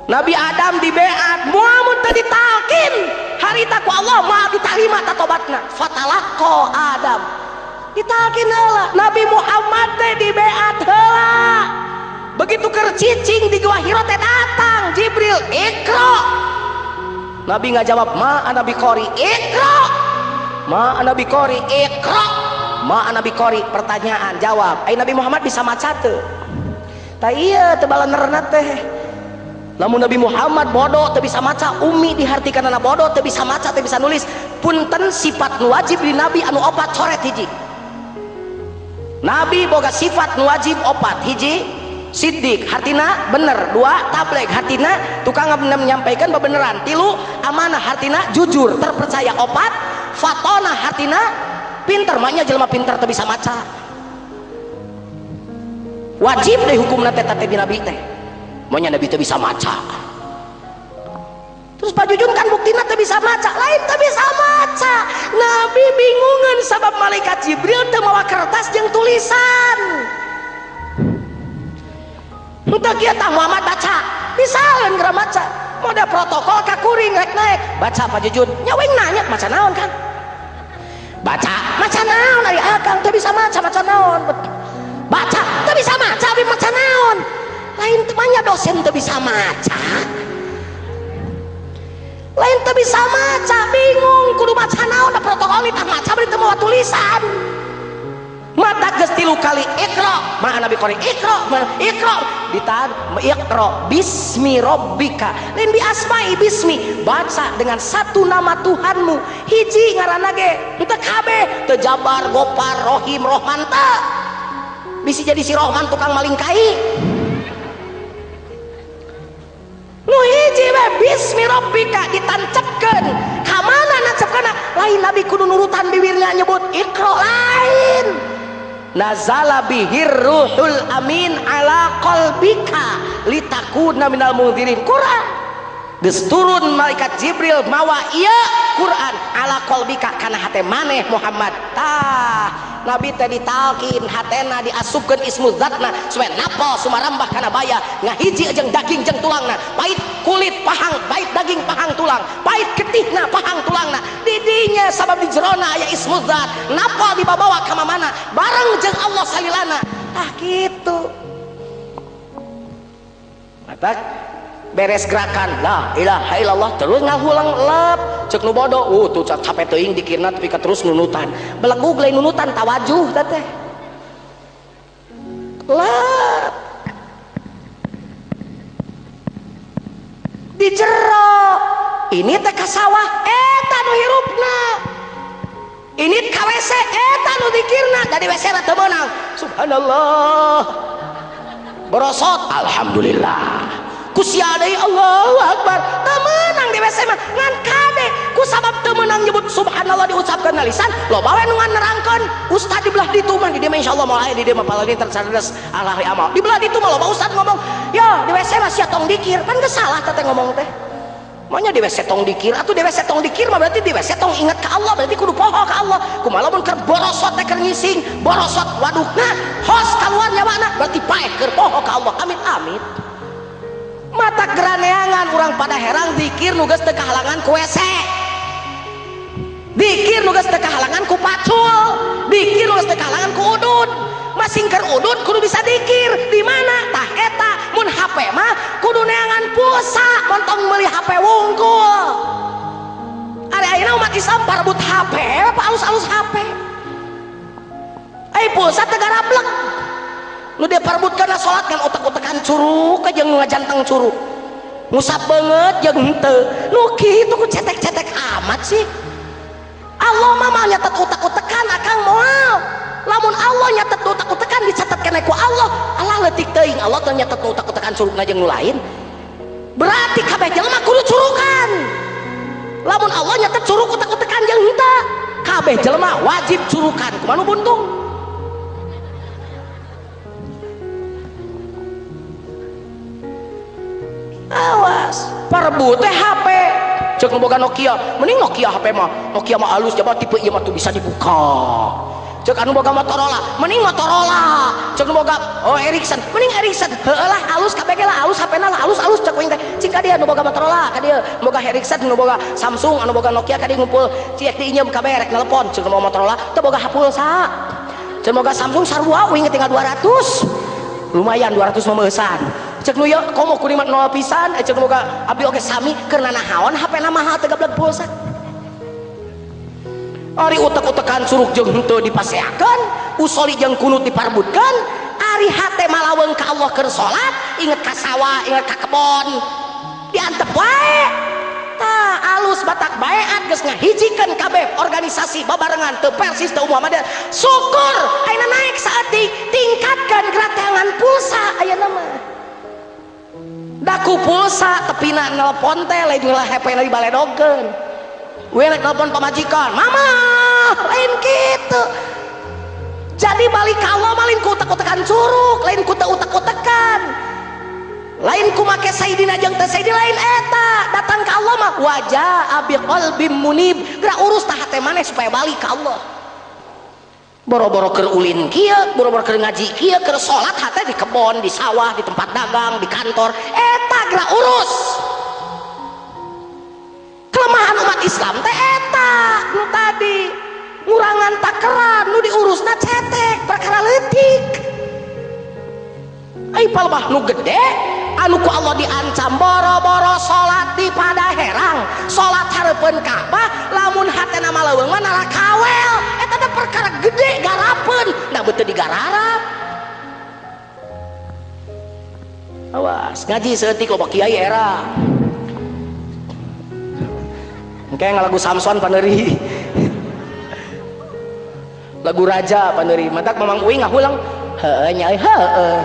Nabi Adam di beat muamun tadi talkin harita ku Allah ma diterima tatobatna fatalaqo Adam ditalkin heula. Nabi Muhammad teh di beat heula begitu keur cicing di gua Hira teh datang Jibril Iqra. Nabi nggak jawab ma ana biqori Iqra ma ana biqori Iqra ma ana biqori. Pertanyaan jawab ai Nabi Muhammad bisa maca teu? Tah iya teu balanerna teh. Lamun Nabi Muhammad bodoh teu bisa maca, umi dihartikeun anak bodoh teu bisa maca teu bisa nulis. Punten sifat nu wajib di Nabi anu opat coret hiji. Nabi boga sifat nu wajib opat hiji siddiq hartina bener, dua tabligh hartina tukang menyampaikan bebeneran, tilu amanah hartina jujur terpercaya, opat fatona hartina pinter. Maknya jelema pinter teu bisa maca wajib deh hukumna teh teh Nabi teh. Maunya Nabi teu bisa maca. Terus Pak Jujun kan buktina teu bisa maca, lain teu bisa maca. Nabi bingungan sabab malaikat Jibril teu mawa kertas jeung tulisan. Henteu kieu tah Muhammad baca, bisa lain geura maca. Moda protokol ka kuring rek naik. Baca Pak Jujun, nyawing nanya maca naon kan? Baca, maca naon ari akang teu bisa maca, maca naon? Baca, teu bisa maca, abi maca naon? Lain temannya dosen teu bisa maca, lain teu bisa maca, bingung kudu maca naon da protokol tah maca bari teu mawa tulisan. Mata geus 3 kali Iqra mah Nabi qori Iqra ditahan Iqra bismi rabbika lain bi asma'i bismi, baca dengan satu nama Tuhanmu hiji ngaranna ge teu kabeh teu Jabar Gopar Rohim Rohman teu bisi jadi si Rohman tukang maling kai. Nu hiji we bismi rabbika ditancepkeun ka mana nancepkeunna lain Nabi kudu nurutan bibirna nyebut Iqra lain. Nazala bihir ruhul amin ala qalbika litakuna minal munzirin. Quran geus turun malaikat Jibril mawa ieu Quran ala qalbika kana hate maneh Muhammad. Tah Nabi teh ditalkin hatena diasupkeun ismu zatna supaya napal sumarambah kana baya ngahiji jeung daging jeung tulangna, pait kulit pahang, pait daging pahang tulang, pait getihna pahang tulangna, didinya sabab di jerona aya ismu zat napal dibawa ka mana bareng jeung Allah salilana. Tah kitu mata beres gerakan la ilaha illallah terus ngahulang lep cek nu bodoh tuh capek teuing dikirna tapi terus nunutan belegug lain nunutan tawajuh teh lep di jero ini teh ka sawah eta nu hirupna ini ka WC eta nu dikirna dari WC na teu meunang subhanallah borosot alhamdulillah kusia deui Allahu Akbar teu meunang di WC mah ngan kade ku sabab teu meunang nyebut subhanallah diucapkeun na lisan loba we nu nerangkeun ustad di belah ditu mah di dieu mah insyaallah moal aya di dieu mah palagi tercerdas alahri amal di belah ditu mah loba ustad ngomong ya di WC mah sia tong dikir kan geus salah teh ngomong teh maunya di WC tong dikir atuh di WC tong dikir mah berarti di WC tong ingat ka Allah berarti kudu poho ka Allah kumaha lamun keur borosot teh keur ngising borosot waduh nah hos kaluar nyawana berarti paeh keur poho ka Allah amit amit. Mata geraneangan orang pada herang dikir nugas teu kahalangan ku WC, dikir nugas teu kahalangan ku pacul, dikir nugas teu kahalangan ku udud. Masing keur udud kudu bisa dikir di mana tah eta mun HP mah kudu neangan pulsa montong meuli HP wungkul. Ari ayeuna umat Islam parebut HP apa alus-alus HP. Ai pulsa teu garablek. Nu dia perebutkan sholat kan otak-otakan curug aja ngajanteng curug ngusap banget jeung henteu nu kitu ku cetek-cetek amat sih. Allah mah nyatet otak-otakan akang moal lamun Allah nyatet otak-otakan dicatat keneh ku Allah leutik teuing Allah teu nyatet otak-otakan curugna jeung nu lain berarti kabeh jelema kudu curugan. Lamun Allah nyatet curug otak-otakan jeung henteu kabeh jelema wajib curugan kumaha nu buntung. Awas perebut teh HP cek boga Nokia mending Nokia HP mah Nokia mah halus coba tipe ieu mah tuh bisa dibuka cek anu boga Motorola mending Motorola, cek anu boga Ericsson mending Ericsson. Heulah halus kabeh lah, halus HP-na lah, halus cek wing teh. Cing ka dieu anu boga Motorola, ka dieu boga Ericsson, anu boga Samsung, anu boga Nokia, ka dieu ngumpul ciek di ieu kabeh rek nelpon. Cek anu Motorola teu boga pulsa. Cek boga Samsung sarua wing tinggal 200. Lumayan 200 memesan. Cek nu ieu komo ku di nol pisan, cek nu boga abdi oge sami keur nanahaon HP-na mahal teu gablek pulsa. Ari utek-utekan curug jeung henteu dipaseakeun, usoli jeung kunut diparbutkeun, ari hate malaweung ka Allah keur salat, inget ka sawah, inget ka kebon, diantep wae. Tah alus batak baeat geus ngahijikeun kabeh organisasi babarengan teu Persis teu Muhammadiyah. Syukur ayeuna naik saeutik, tingkatkeun geratangan pulsa ayeuna mah. Daku pulsa tepina nelpon teh lain ulah HP-na dibaledogkeun. Welek telepon pamajikan, mama lain gitu. Jadi balik ka Allah malin ku utek-utekan curug, lain ku teu utek-utekan, lain ku make sayyidina jeung teu sayyidina, lain eta datang ka Allah mah wajah abi qalbim munib, geura urus tah hate maneh supaya balik ka Allah. Boro-boro keur ulin kieu, boro-boro keur ngaji kieu, keur salat hate di kebon, di sawah, di tempat dagang, di kantor, eta geura urus. Kelemahan umat Islam teh eta nu tadi ngurangan takeran nu diurusna cetek perkara leutik. Ai palebah nu gede anu ku Allah diancam boro-boro salat di padaherang, salat hareupeun Ka'bah, lamun hatena maleuweung mah nara kawel, eta teh perkara gede garapeun, da beuteu digararap. Awas ngaji seeutik loba kiai era. Kayak lagu Samson paneri, lagu Raja paneri, matak memang uing ngahulang, heueuh nyai heueuh.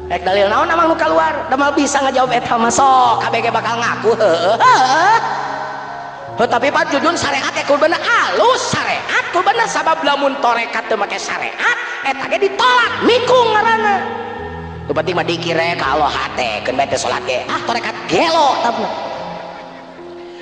Ek dalil naon amang nu kaluar, da mal bisa ngajawab eta mah sok, kabeh ge bakal ngaku heueuh heueuh. Heuh tapi Pak Jujun syariat teh kudu bener alus, syariat kudu bener sabab lamun torekat teu make syariat, eta ge ditolak, mikung ngaranna. Teu penting mah dikire ka Allah hate, keun bae teh salat ge, torekat gelo tabna.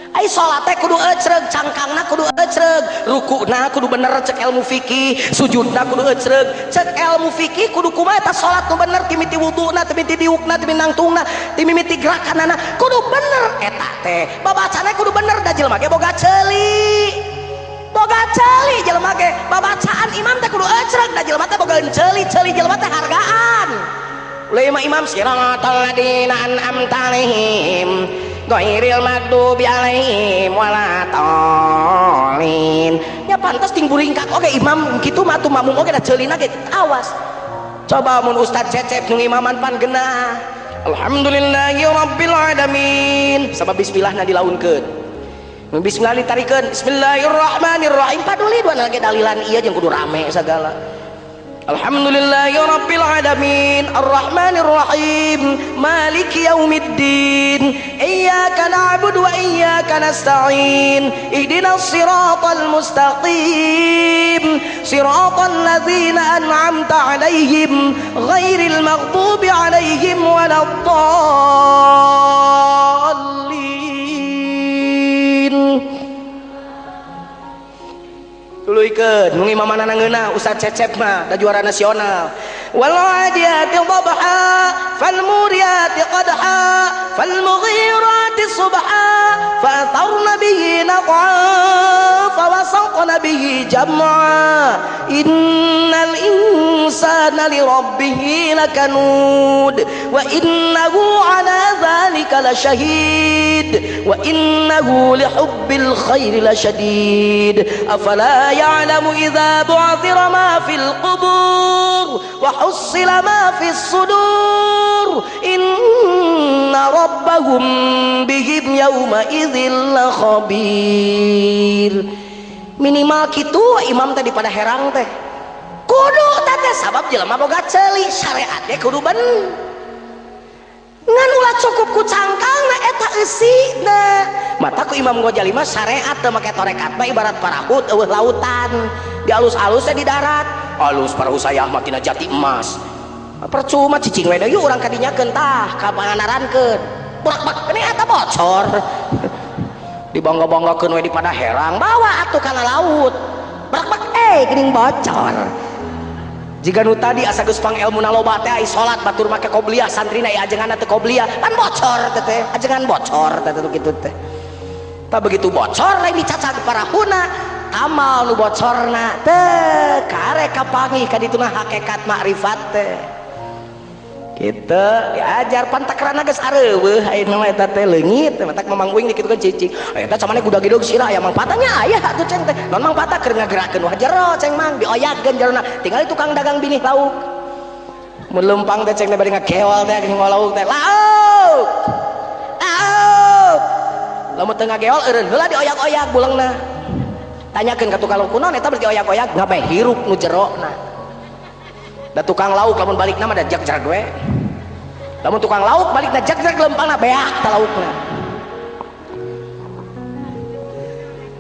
Ai salat teh kudu ecreg, cangkangna kudu ecreg, rukuna kudu bener cek ilmu fikih, sujudna kudu ecreg, cek ilmu fikih kudu kumaha eta salat nu bener, ti miti wuduna, ti miti diukna, ti miti nangtungna, ti mimiti gerakanana kudu bener eta teh. Babacana kudu bener, da jelema ge boga ceuli. Boga ceuli jelema ge, babacaan imam teh kudu ecreg, da jelema teh boga ceuli, ceuli jelema teh hargaan. Ulah imam siratal ladina an'amta alaihim ghairil maghdubi alaihim waladhdallin. Ya pantas ting buringkak oge imam kitu mah atuh makmum oge da ceulina ge awas. Coba mun Ustaz Cecep nu imaman pan geunah. Alhamdulillahi rabbil alamin. Sabab bismillahna dilaunkeun. Mun bismillah ditarikeun bismillahirrahmanirrahim paduli dua lagi dalilan ieu jeung kudu rame sagala. Alhamdulillahi rabbil alamin arrahmanir rahim maliki yaumiddin iyyaka na'budu wa iyyaka nasta'in ihdinas siratal mustaqim siratal ladzina an'amta 'alaihim ghairil maghdubi 'alaihim waladdallin. Tuluikeun nu imamanana ngeunah Ustaz Cecep mah da juara nasional. Wal 'adiyati dhabha fal muriyati qadha fal mughirati subha fa atharna bihi naq'a fa wasaqna bihi jam'a innal insana li rabbih lakanud wa innahu 'ala dhalika lasyahid wa innahu li hubbil khairi lasyadid afala ya'lamu idza bu'thira ma fil qubur wa hussila ma fis sudur inna rabbahum bihim yawma idzil khabir. Minimal kitu imam teh pada herang teh kudu teh sabab jelema boga ceuli syariat ge kudu bener ngan ulah cukup ku cangkangna eta eusina mata ku Imam Ghazali mah syariat teu make torekat mah ibarat parahut eueuh lautan di alus-alusnya di darat alus parahu saya mah tina jati emas percuma cicing we deui urang kadinyakeun tah ka panganarankeun burak-burak ini eta bocor dibangga-banggakeun we di pada herang bawa atuh kana laut berak geuning bocor. Jika nu tadi asa geus pang ilmu loba teh ai salat batur make qobliyah santrina aya ajenganna teu qobliyah kan bocor teh ajengan bocor teh kitu teh. Tak begitu bocor lain dicacak parahuna amal nu bocorna teh karek kapanggih ka dituna hakikat makrifat teh. Kitu diajar pantakrana geus areueuh ayeuna mah eta teh leungit matak mamangwing kitu kan cicing eta camane kuda gidog sirah aya mangpatanya aya atuh ceng teh non mangpata keur ngagerakeun wah jero ceng mang dioyagkeun jerona tinggal tukang dagang binih lauk mun lempang teh ceng teh bari ngakeol teh geuning lauk teh lauk lauk lamun teu ngageol eureun heula dioyak-oyak bulengna tanyakeun ka tukang lauk kunaon eta berarti oyak-oyak ngabe hirup nu jerona. Da tukang lauk lamun balikna mah da jag-jag we. Lamun tukang lauk balikna jag-jag lempangna beak ta laukna.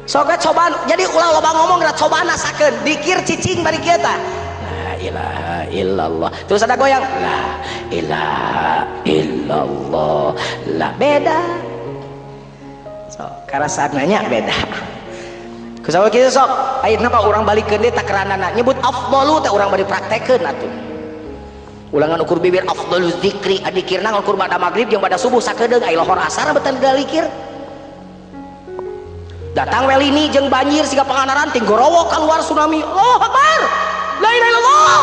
Soga cobaan jadi ulah loba ngomong geura cobaan asakeun dikir cicing bari kieu tah. La ilaha illallah. Terus ada goyang la ilaha illallah. La beda. So karasananya beda. Kusawa kitu sok ayeuna mah urang balikeun deui takeranana nyebut afdalu teh urang bari praktekeun atuh ulangan ukur bibir afdaluz zikri adikirna ukur bada magrib jeung bada subuh sakedeung ai lohor asar beuteun galikir datang welini jeung banjir siga panganaran ting gorowo keluar tsunami Allahu akbar la ilaha illallah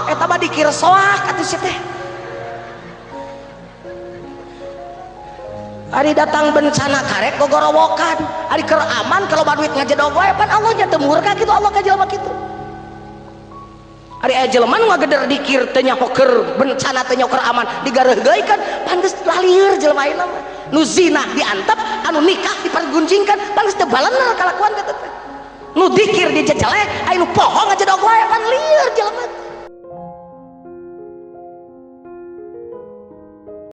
eta mah dikir soak atuh sia teh. Ari datang bencana karek gogorowokan ari keur aman kalau baduit ngajedog wae pan Allah nya teu murka kitu Allah ka jelema kitu ari aya jelema nu ngageder dikir teu nya keur bencana teu nya keur aman digareuhgeuykeun pan geus lalieur jelema ayeuna mah nu zina diantep anu nikah dipergunjingkan pan geus teu balener kalakuan kitu teh nu dikir dijejelek aya nu poho ngajedog wae pan lieur jelema